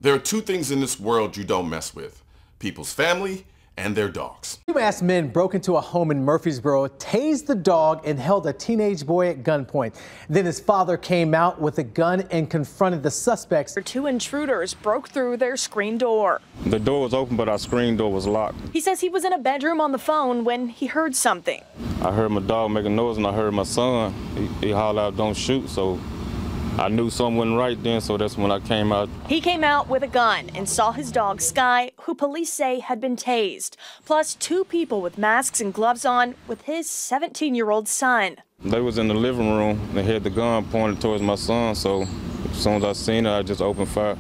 There are two things in this world you don't mess with: people's family and their dogs. Two masked men broke into a home in Murfreesboro, tased the dog, and held a teenage boy at gunpoint. Then his father came out with a gun and confronted the suspects. Two intruders broke through their screen door. The door was open, but our screen door was locked. He says he was in a bedroom on the phone when he heard something. I heard my dog make a noise, and I heard my son. He hollered out, "Don't shoot," so I knew something wasn't right then, so that's when I came out. He came out with a gun and saw his dog, Sky, who police say had been tased, plus two people with masks and gloves on with his 17-year-old son. They was in the living room. They had the gun pointed towards my son, so as soon as I seen it, I just opened fire.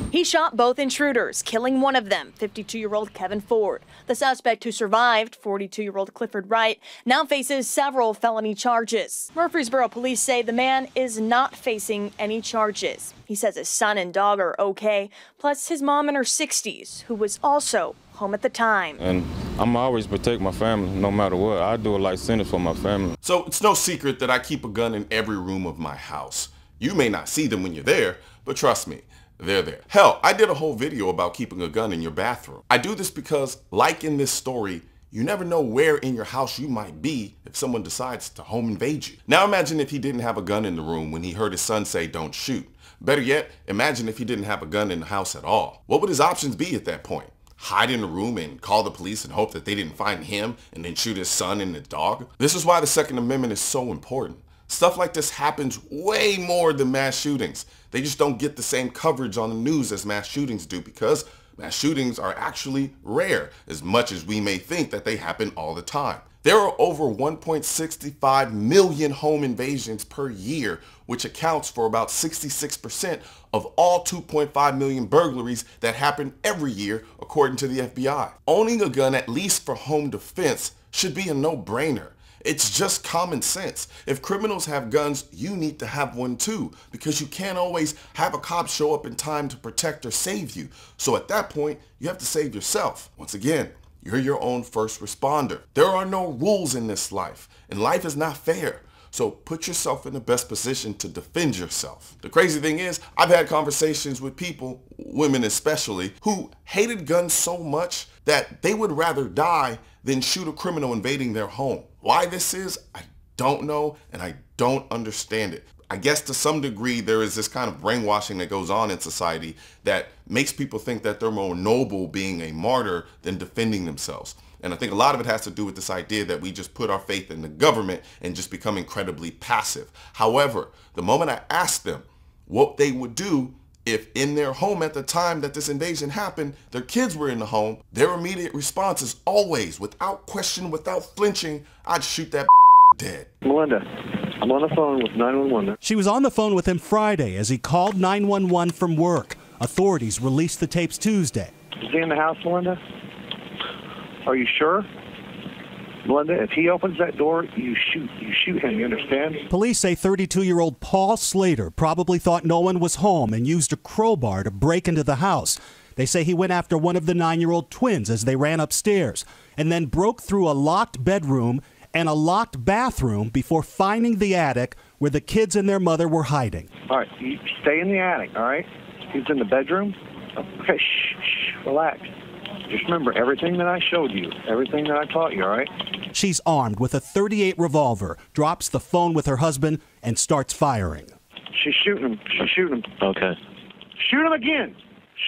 He shot both intruders, killing one of them, 52-year-old Kevin Ford. The suspect who survived, 42-year-old Clifford Wright, now faces several felony charges. Murfreesboro police say the man is not facing any charges. He says his son and dog are okay, plus his mom in her 60s, who was also home at the time. And I'm always protect my family, no matter what. I do a life sentence for my family. So it's no secret that I keep a gun in every room of my house. You may not see them when you're there, but trust me, they're there. Hell, I did a whole video about keeping a gun in your bathroom. I do this because, like in this story, you never know where in your house you might be if someone decides to home invade you. Now imagine if he didn't have a gun in the room when he heard his son say, "Don't shoot." Better yet, imagine if he didn't have a gun in the house at all. What would his options be at that point? Hide in the room and call the police and hope that they didn't find him and then shoot his son and the dog? This is why the Second Amendment is so important. Stuff like this happens way more than mass shootings. They just don't get the same coverage on the news as mass shootings do, because mass shootings are actually rare, as much as we may think that they happen all the time. There are over 1.65 million home invasions per year, which accounts for about 66% of all 2.5 million burglaries that happen every year, according to the FBI. Owning a gun, at least for home defense, should be a no-brainer. It's just common sense. If criminals have guns, you need to have one too, because you can't always have a cop show up in time to protect or save you. So at that point, you have to save yourself. Once again, you're your own first responder. There are no rules in this life, and life is not fair. So put yourself in the best position to defend yourself. The crazy thing is, I've had conversations with people, women especially, who hated guns so much that they would rather die than shoot a criminal invading their home. Why this is, I don't know, and I don't understand it. I guess to some degree there is this kind of brainwashing that goes on in society that makes people think that they're more noble being a martyr than defending themselves. And I think a lot of it has to do with this idea that we just put our faith in the government and just become incredibly passive. However, the moment I asked them what they would do if in their home at the time that this invasion happened, their kids were in the home, their immediate response is always, without question, without flinching, "I'd shoot that dead." Melinda, I'm on the phone with 911. She was on the phone with him Friday as he called 911 from work. Authorities released the tapes Tuesday. Is he in the house, Melinda? Are you sure? Melinda, if he opens that door, you shoot him, you understand? Police say 32-year-old Paul Slater probably thought no one was home and used a crowbar to break into the house. They say he went after one of the 9-year-old twins as they ran upstairs and then broke through a locked bedroom and a locked bathroom before finding the attic where the kids and their mother were hiding. All right, you stay in the attic, all right? He's in the bedroom? Okay, shh, relax. Just remember everything that I showed you, everything that I taught you, all right? She's armed with a .38 revolver, drops the phone with her husband, and starts firing. She's shooting him. She's shooting him. Okay. Shoot him again.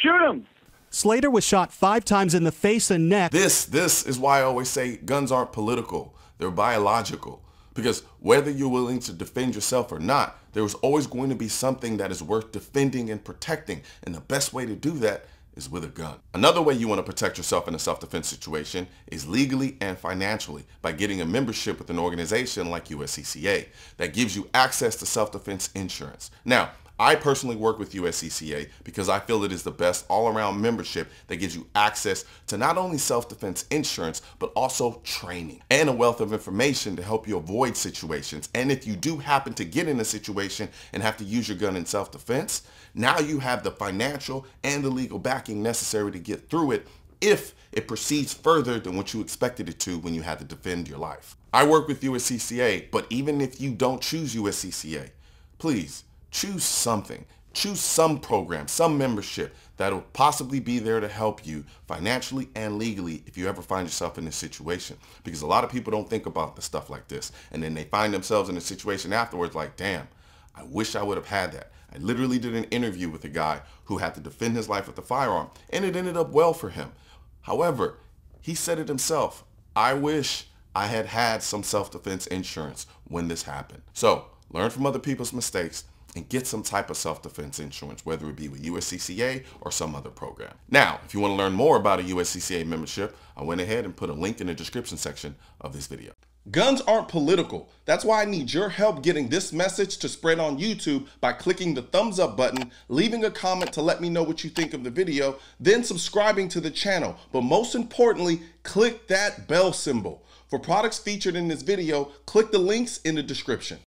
Shoot him. Slater was shot 5 times in the face and neck. This is why I always say guns aren't political. They're biological. Because whether you're willing to defend yourself or not, there's always going to be something that is worth defending and protecting. And the best way to do that is with a gun. Another way you want to protect yourself in a self-defense situation is legally and financially by getting a membership with an organization like USCCA that gives you access to self-defense insurance. Now, I personally work with USCCA because I feel it is the best all-around membership that gives you access to not only self-defense insurance, but also training and a wealth of information to help you avoid situations. And if you do happen to get in a situation and have to use your gun in self-defense, now you have the financial and the legal backing necessary to get through it if it proceeds further than what you expected it to when you had to defend your life. I work with USCCA, but even if you don't choose USCCA, please choose something. Choose some program, some membership that'll possibly be there to help you financially and legally if you ever find yourself in this situation. Because a lot of people don't think about the stuff like this, and then they find themselves in a situation afterwards like, damn, I wish I would have had that. I literally did an interview with a guy who had to defend his life with a firearm, and it ended up well for him. However, he said it himself, I wish I had had some self-defense insurance when this happened. So learn from other people's mistakes and get some type of self-defense insurance, whether it be with USCCA or some other program. Now, if you want to learn more about a USCCA membership, I went ahead and put a link in the description section of this video. Guns aren't political. That's why I need your help getting this message to spread on YouTube by clicking the thumbs up button, leaving a comment to let me know what you think of the video, then subscribing to the channel. But most importantly, click that bell symbol. For products featured in this video, click the links in the description.